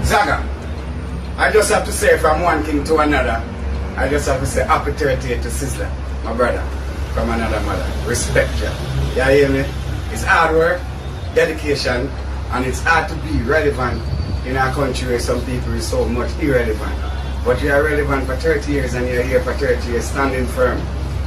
Zaga, I just have to say from one king to another, I just have to say happy 38 to Sizzla, my brother, from another mother. Respect you. You hear me? It's hard work, dedication, and it's hard to be relevant in our country where some people are so much irrelevant. But you are relevant for 30 years and you're here for 30 years, standing firm.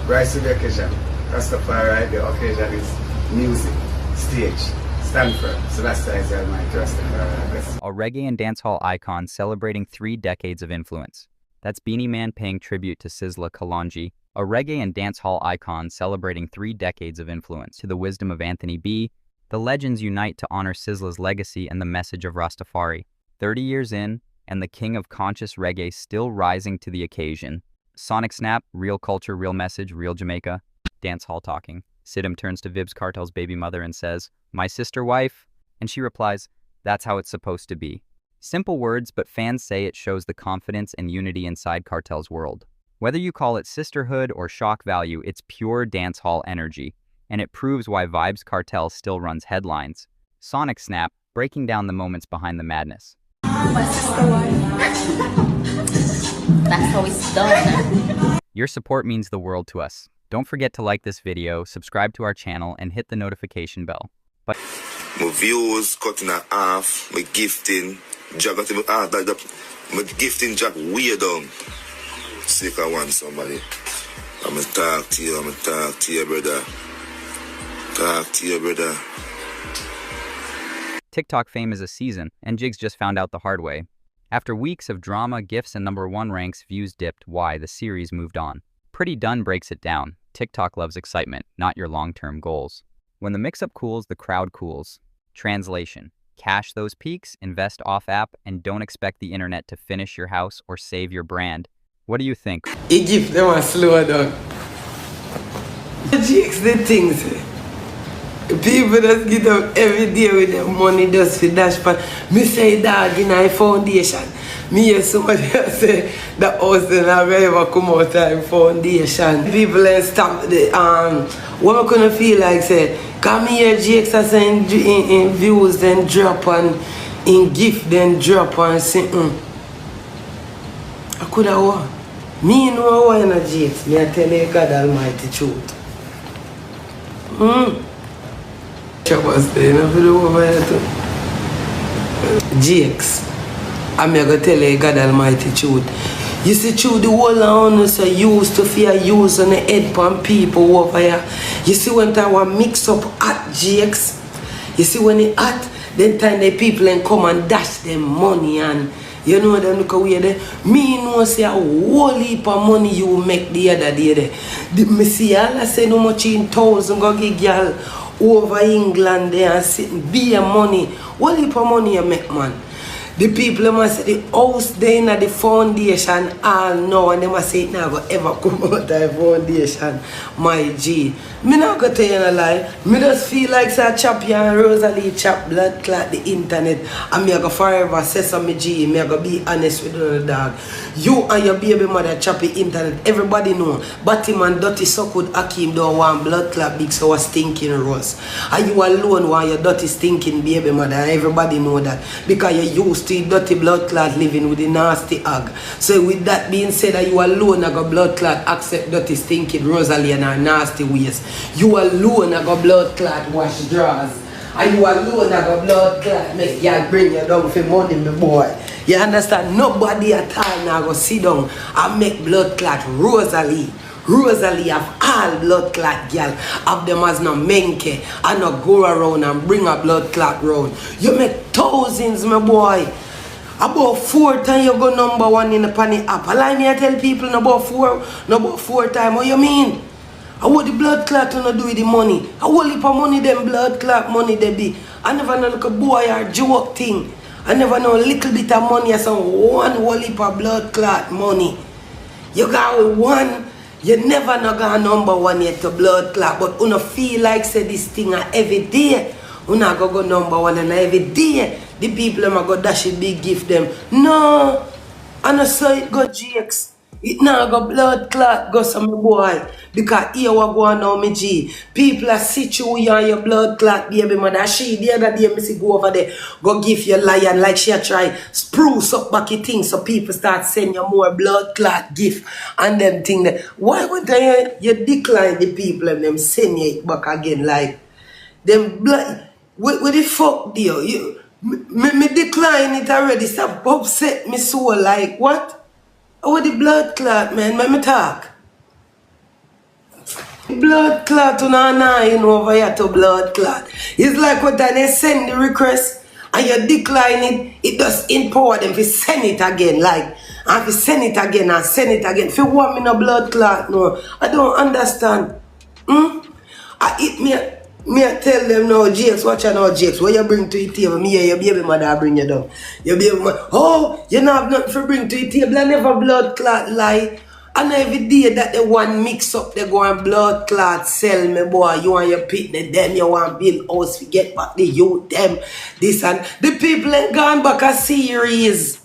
Rise to the occasion. Rastafari, the occasion is music, stage. Stand firm. So that's the Israel my trust in God. A reggae and dancehall icon celebrating 3 decades of influence. That's Beenie Man paying tribute to Sizzla Kalonji, a reggae and dancehall icon celebrating 3 decades of influence. To the wisdom of Anthony B., the legends unite to honor Sizzla's legacy and the message of Rastafari. 30 years in, and the king of conscious reggae still rising to the occasion. SonicSnap, real culture, real message, real Jamaica. Dancehall talking. Sidham turns to Vybz Kartel's baby mother and says, "My sister wife?" And she replies, "That's how it's supposed to be." Simple words, but fans say it shows the confidence and unity inside Kartel's world. Whether you call it sisterhood or shock value, it's pure dancehall energy. And it proves why Vybz Kartel still runs headlines. SonicSnap, breaking down the moments behind the madness. My sister wife. That's how it's done. Your support means the world to us. Don't forget to like this video, subscribe to our channel, and hit the notification bell. But my views cut in half, my gifting, my gifting jack way down. Sick I want somebody. I'ma talk to you, brother. Talk to you, brother. TikTok fame is a season, and Jigz just found out the hard way. After weeks of drama, gifts, and #1 ranks, views dipped. Why? The series moved on. Pretty Done breaks it down. TikTok loves excitement, not your long-term goals. When the mix-up cools, the crowd cools. Translation: cash those peaks, invest off-app, and don't expect the internet to finish your house or save your brand. What do you think? He give them a slow down. Jigz the things. People just get up every day with their money just for dash pan. Me say dog in a foundation. Me hear somebody else say the house in a ever come out of foundation. People then stop the what I gonna feel like say, come here Jigz are saying in views then drop and in gift then drop and say I could have won. Me know why in a Jigz. Me I tell you God Almighty truth. Was there enough to do over here too? Jigz, I'm going to tell you God Almighty truth. You see through the whole of us used to fear use on the head from people over here. You see when I want mix up at Jigz, you see when it hot, then time the people and come and dash them money and you know them look away there. Me know say a whole heap of money you make the other day there. Me see all I say no much in 1,000 go give girl over England there and sitting be a money. What heap of money you make, man? The people must say the house there in the foundation all know and they must say it never ever come out of the foundation. My G. Me not gonna tell you a lie. Me just feel like say Chappie and Rosalie chop blood clot the internet and me I go forever say some me G. Me I go be honest with you dog. You and your baby mother chop the internet. Everybody know. Batty man dirty so good Hakim don't want blood clot big so was stinking rose. And you alone want your dirty stinking baby mother. Everybody know that. Because you used to dirty blood clot living with the nasty hag. So with that being said that you alone I go blood clot accept dirty stinking Rosalie and her nasty ways. You alone I go blood clot wash drawers. And you alone I go blood clot make y'all bring you down for money, my boy. You understand? Nobody at all now go sit down and make blood clot Rosalie. Rosalie have all blood clot girl. Have them as no menke and no go around and bring a blood clot round. You make thousands, my boy. About 4 times you go #1 in the panic app. Allow me I tell people no about four times. What you mean? I want the blood clot to do with the money. I want heap of money them blood clot money they be. I never know like a boy or joke thing. I never know a little bit of money or some one whole heap of blood clot money. You got one, you never know got #1 yet to blood clot, but you feel like say this thing every day. You not go #1 and every day the people them go dash a big gift them. No, I know so it go Jigz. It now go blood clot go some boy. Because here what go on now, me G. People are sit you on your blood clot, baby mother. She the other day me see go over there, go give you lion like she a try spruce up back your thing so people start sending you more blood clot gift and them thing there. Why would you decline the people and them send you it back again like them blood? What the fuck deal? Me decline it already. Stop upset me soul like what? Oh, the blood clot, man. Let me talk. Blood clot, you know, over here to blood clot. It's like what they send the request and you decline it, it does empower them to send it again. Like, and to send it again and send it again. If you want me no blood clot, no. I don't understand. Me I tell them now, Jigz, watch out now, Jigz. What you bring to the table? Me and your baby mother bring you down. Your baby mother, oh, you don't have nothing to bring to the table. I never blood clot lie. And every day that they want mix up, they go and blood clot sell me, boy. You want your picnic, them, you want build house, to get back the youth, them, this and the people ain't gone back a series.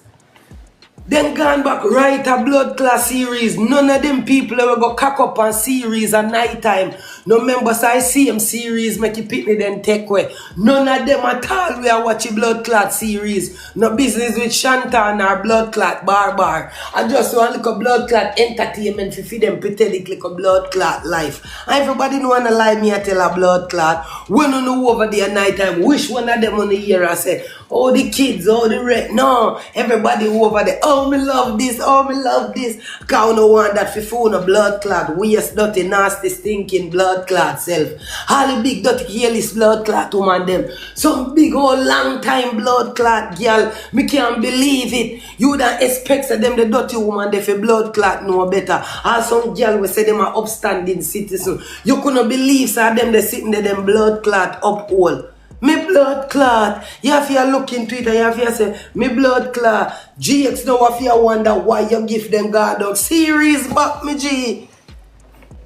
Then gone back right a blood class series. None of them people ever go cock up on series at night time. No members I see them series make you pick me then take away. None of them at all we are watching blood clot series. No business with Shantan or blood clot bar. I just want like a blood clot entertainment to feed them pathetic like a blood clot life. And everybody don't wanna lie me I tell a blood clot. When you know over there night time, wish one of them on the year I say, oh the kids, oh the red. No, everybody over there. Oh, me love this, oh, me love this. Because I don't want that for phone a blood clot. Waste, dirty, nasty, stinking blood clot self. All the big, dirty, careless blood clot woman them. Some big old long time blood clot girl. Me can't believe it. You don't expect them, the dirty woman, they for blood clot know better. Or some girl we say them are upstanding citizen. You couldn't believe so them they sitting there, them blood clot up all. Me blood clot. You have to look into it and you have to say, me blood clot. Jigz now have to wonder why you give them God dog series back, me G.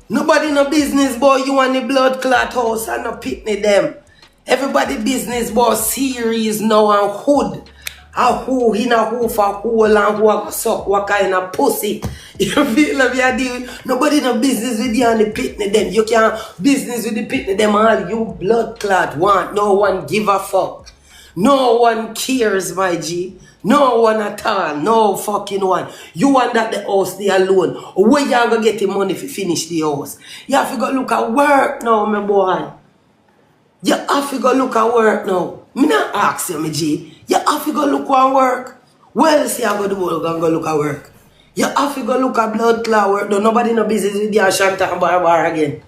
Nobody no business, boy. You want the blood clot house and no pitney them. Everybody business, boy. Series now and hood. And who in a who for who and who a suck what kind of pussy. You feel like you deal. Nobody no business with you and the pitney them. You can't business with the pitney them all. You blood clot want. No one give a fuck. No one cares, my G. No one at all. No fucking one. You want that the house there alone. Where you gonna get the money if you finish the house? You have to go look at work now, my boy. You have to go look at work now. Me not ask you, my G. You have to go look at work. Well, see, I go do work and go look at work. You have to go look at blood clot work. Though nobody no business with the Ashanta and Bar again.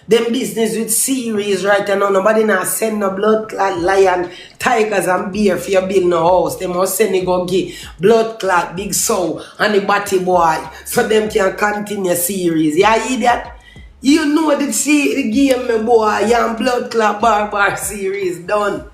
Them business with series right now. Nobody now send no blood clot lion, tigers and bear for your build no house. They must send it go get blood clot big soul and the batty boy. So them can continue series. You hear that? You know the game, my boy. You and blood clot bar series done.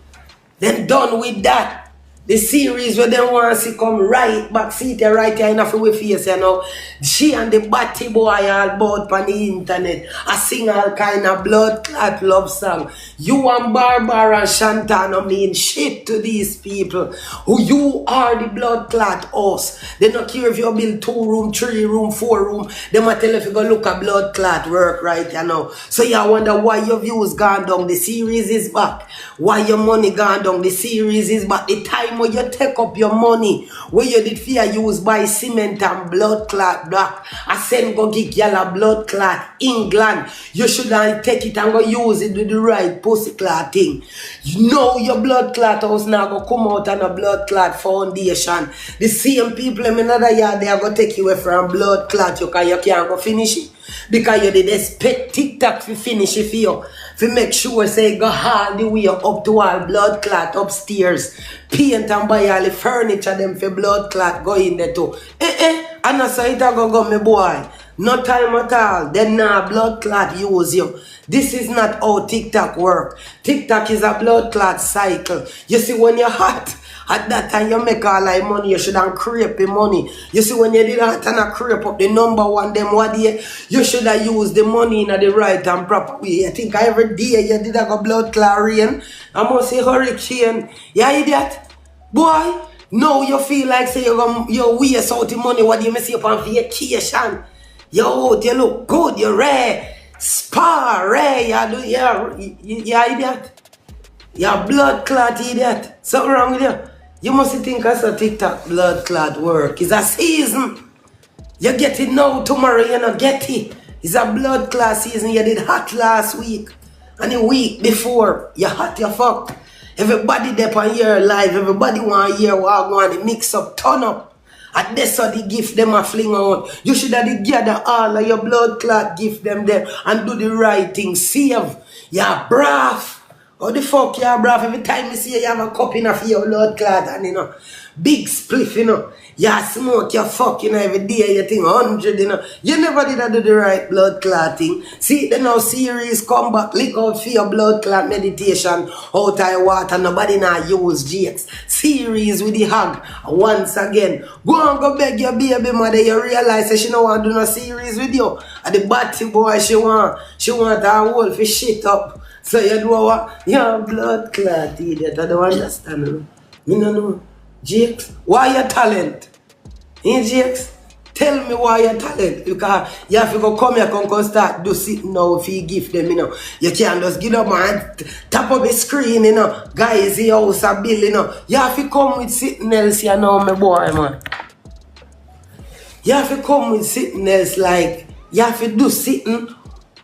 Then done with that. The series where they want to see come right back, see it right here enough with face, you know. She and the batty boy all about on the internet. I sing all kind of blood clot love song. You and Barbara and Shantana mean shit to these people. Who you are the blood clot house. They don't care if you build 2 room, 3 room, 4 room. They might tell if you go look at blood clot work right, you know. So you wonder why your views gone down. The series is back. Why your money gone down. The series is back. The time when you take up your money, where you did fear use by cement and blood clot black, I send go get yellow blood clot England. You should take it and go use it with the right pussy clot thing. You know your blood clot house now go come out on a blood clot foundation. The same people in another yard they are going to take you away from blood clot. You can't go finish it. Because you did expect TikTok to finish it for you. To make sure say go all the way up to all blood clot upstairs. Paint and buy all the furniture them for blood clot go in there too. And I say it go me boy. No time at all. Then now blood clot use you. This is not how TikTok work. TikTok is a blood clot cycle. You see when you're hot, at that time you make all that money, you should have creep the money. You see when you did that and creep up the number one them what day, you should have used the money in the right and proper way. I think every day you did a blood clot rain. I must say hurricane. You idiot? Boy, Now you feel like say you waste out the money. What do you miss up on vacation? You out, you look good, you're rare. Spa, rare, you idiot. You're blood clot idiot. Something wrong with you. You must think as a TikTok blood clot work. It's a season. You get it now, tomorrow you not get it. It's a blood clot season. You did hot last week. And the week before, you hot, you fucked. Everybody there on your live, everybody want to hear what want to mix up, turn up. And that's how the gift them a fling out. You should have gather all of your blood clot gift them there and do the right thing. Save. Yeah, brav. How the fuck you brav? Every time you see you have a cup in of your blood clot and you know, big spliff, you know. You smoke, you fuck, you know, every day you think 100, you know. You never did do the right blood clotting. See, the now series come back, lick out for your blood clot meditation, out of water, nobody now use Jigz. Series with the hug, once again. Go and go beg your baby mother, you realize that she don't want to do no series with you. And the batty boy, she want her whole for shit up. So you do what? You're blood clot idiot, I don't understand. You know. Jigz, why your talent? Jigz, tell me why your talent. Because you have to go come here and start do sitting now if you give them, you know. You can't just get up and tap up the screen, you know. Guys, the house a bill, you know. You have to come with something else, you know, my boy, man. You have to come with something else, like, you have to do something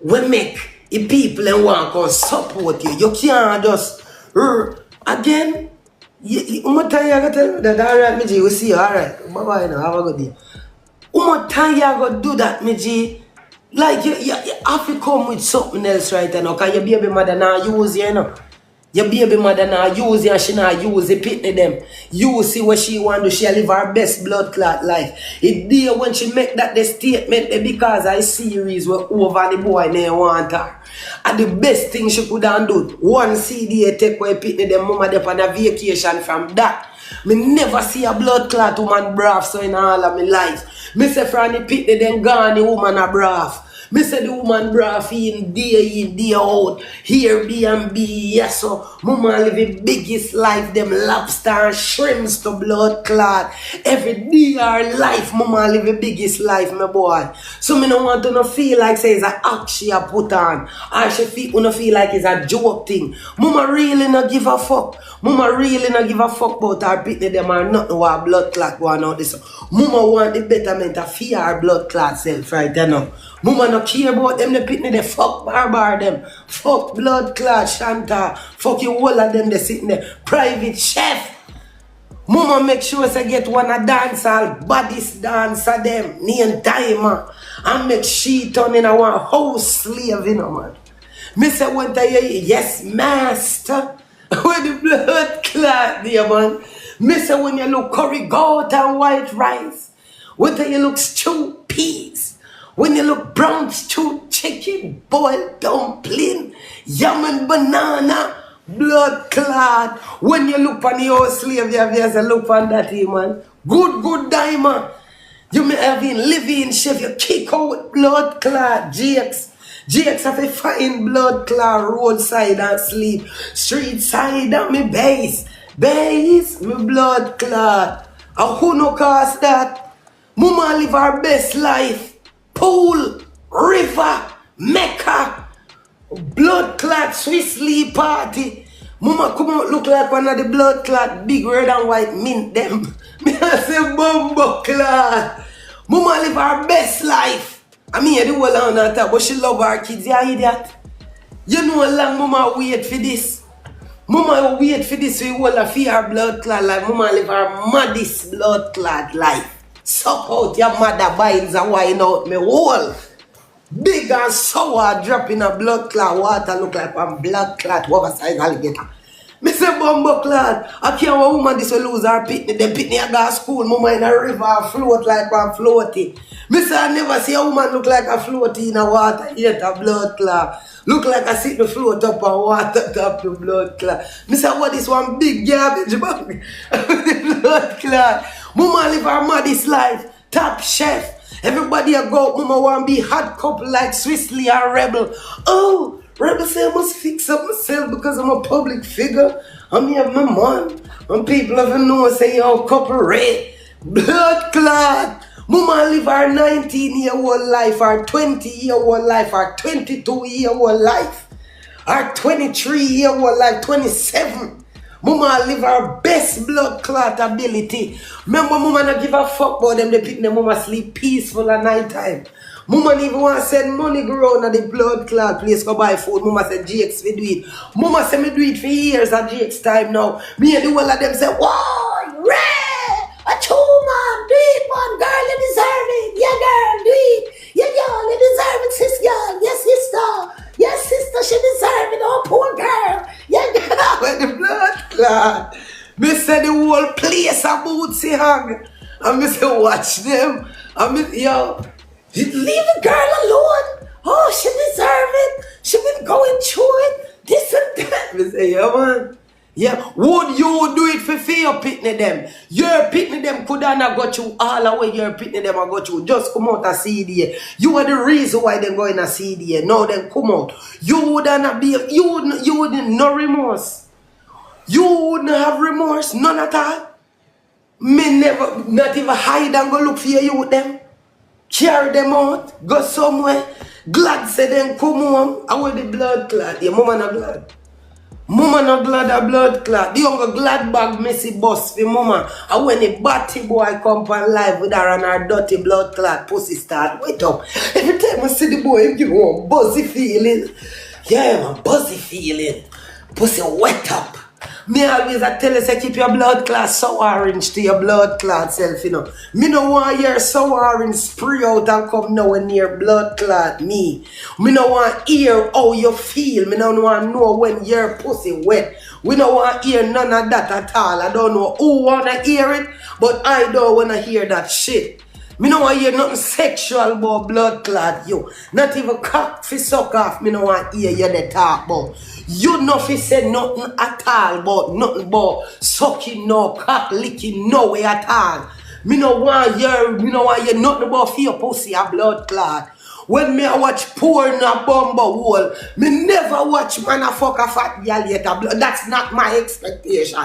we make the people and want to support you. You can't just, again, One time you gotta tell me that, alright, me G, we see you, alright. Bye bye now, have a good day. One time you gotta do that, me G. Like you have to come with something else right now, cause your baby mother now use you, you know. Your baby mother now use you and she now use the pitney them. You see what she want to do, she live her best blood clot life. It there when she make that the statement because I series were over the boy they want her. And the best thing she could have done, one CD take away pitney them mama dey on a vacation from that. Me never see a blood clot woman brav so in all of my life. Me say from the pitney them gone the woman a brav. Me say the woman brav in, day out, here B&B, yes so. Mama live the biggest life, them lobster and shrimps to blood clot. Every day our life, mama live the biggest life, my boy. So me no want to no feel like say it's a act she a put on. Or she feel like it's a joke thing. Mama really no give a fuck. Mama really no give a fuck about her pitney them or nothing what blood clot going out this. Mama want the betterment of fear her blood clot self right now. Mama no care about them, the pitney, they fuck barbar them. Fuck blood clot Shanta. Fuck you all of them, they sitting there. Private chef. Mama make sure say get one a dancehall, baddest dancer them, name timer. And make she turn in a one house slave, you know, man. Me say one time, yes, master. With the blood clot there, man. Me say when you look curry goat and white rice. When you look stew peas. When you look brown stew chicken, boiled dumpling, yam and banana, blood clot. When you look on your slave, you have to look on that, man. Good diamond. You may have been living chef, you kick out blood clot, Jigz. Jigz have a fine blood clot, roadside and sleep. Street side and me base, me blood clot. And who no cause that? Mama live her best life. Pool, river, Mecca, blood clot, Swiss Lee party. Mama come out look like one of the blood clot, big red and white mint them. Me I say bumbo clot. Mama live her best life. I mean, you do all on that, but she love her kids, you idiot. You know how long mama wait for this. Mama wait for this, we will fear her blood clot life. Mama live her maddest blood clot life. Suck out your mother binds and wine out me whole. Big and sour drop in a blood clot water look like one blood clot oversized alligator. Me say bumbo clot. I can't want woman this will lose her pitney. The pitney I go to school, mama in a river float like one floaty. Me say I never see a woman look like a floaty in a water yet a blood clot. Look like I sit the float up and water top the blood clot. Me say what is one big garbage bag? Blood clot. Mama live her maddest life, top chef. Everybody a go, mama want to be hot couple like Swiss Lee and Rebel. Oh, Rebel say I must fix up myself because I'm a public figure. I'm here, my man. And people have know say, yo, couple red, blood clot. Mama live our 19-year-old life, our 20-year-old life, our 22-year-old life, our 23-year-old life, 27. Mama live our best blood clot ability. Remember, mama not give a fuck about them. They pick them. Mama sleep peaceful at night time. Mama even want to send money go round at the blood clot place go buy food. Mama said Jigz we do it. Mama said me do it for years at Jigz time now. Me and the whole of them say, wow, red, a true man, do it, man, girl, you deserve it. Yeah, girl, do it. Yeah, girl, you deserve it, sis, girl. Yes, sister. Yes, sister, she deserve it. Oh, poor girl. Yeah, girl, when the blood clot. Me say the whole place a bootsy hang. And me say watch them. And me, yo, leave the girl alone. Oh, she deserve it. She been going through it. This and that. Me say, yeah, man. Yeah, would you do it for your pitney them? Your pitney them could not go through all the way your pitney them a go through. Just come out a CDA. You are the reason why they go in a CDA. Now then come out. You wouldn't be, you wouldn't no remorse. You wouldn't have remorse, none at all. Me never, not even hide and go look for you with them. Carry them out, go somewhere. Glad say them come home. I want the blood clot. Your mama not glad. Mama not glad a blood clot. The younger glad bag messy bus for mama. And when the batty boy come on live with her and her dirty blood clot, pussy start wait up. Every time I see the boy, give me one buzzy feeling. Yeah, one buzzy feeling. Pussy wet up. Me always I tell you say keep your blood clot sour orange to your blood clot self, you know. Me no want your sour orange spray out and come nowhere near blood clot me. Me no want hear how you feel. Me no want know when your pussy wet. We no want hear none of that at all. I don't know who wanna hear it, but I don't wanna hear that shit. Me no want hear nothing sexual about blood clot you. Not even cock fi suck off. Me no want hear you they talk about. You no fi say nothing at all about nothing about sucking no cock licking no way at all. Me no want hear nothing about for your pussy a blood clot. When me I watch porn a bumbo hole, me never watch man a fuck a fat girl yet a blood. That's not my expectation.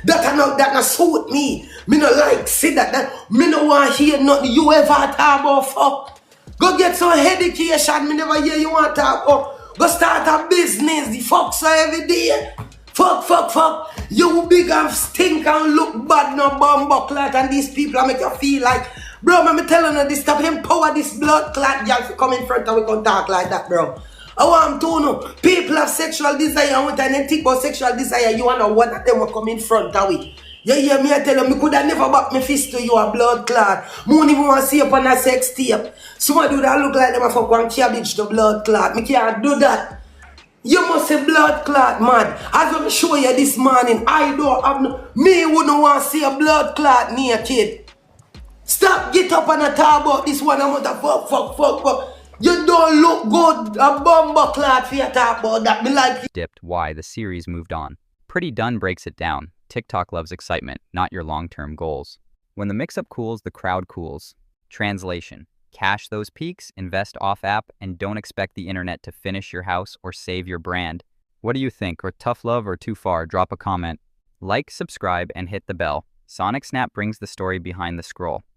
That not suit me. Me no like see that me no want hear nothing you ever talk about fuck. Go get some education. Me never hear you want to talk about. Go start a business. The fuck so every day. Fuck. You big and stink and look bad no bumbo clot and these people make you feel like, bro, me telling you this stop empower this blood clot girl to come in front and we can talk like that, bro. I want to know, people have sexual desire and when they think about sexual desire, you want to one of them will come in front of we. You hear me? I tell you, me could have never back my fist to you a blood clot. Me won't even want to see up on a sex tape. Somebody do that look like them a fuck one cabbage to blood clot. Me can't do that. You must say blood clot, man. As I'm show you this morning, I don't have no, me wouldn't want to see a blood clot near kid. Stop, get up and talk about this one. I'm gonna fuck. You don't look good. A bumbo clot for you talk about that. Me like Dipped why the series moved on. Pretty Done breaks it down. TikTok loves excitement, not your long-term goals. When the mix-up cools, the crowd cools. Translation. Cash those peaks, invest off-app, and don't expect the internet to finish your house or save your brand. What do you think? Or tough love or too far? Drop a comment. Like, subscribe, and hit the bell. SonicSnap brings the story behind the scroll.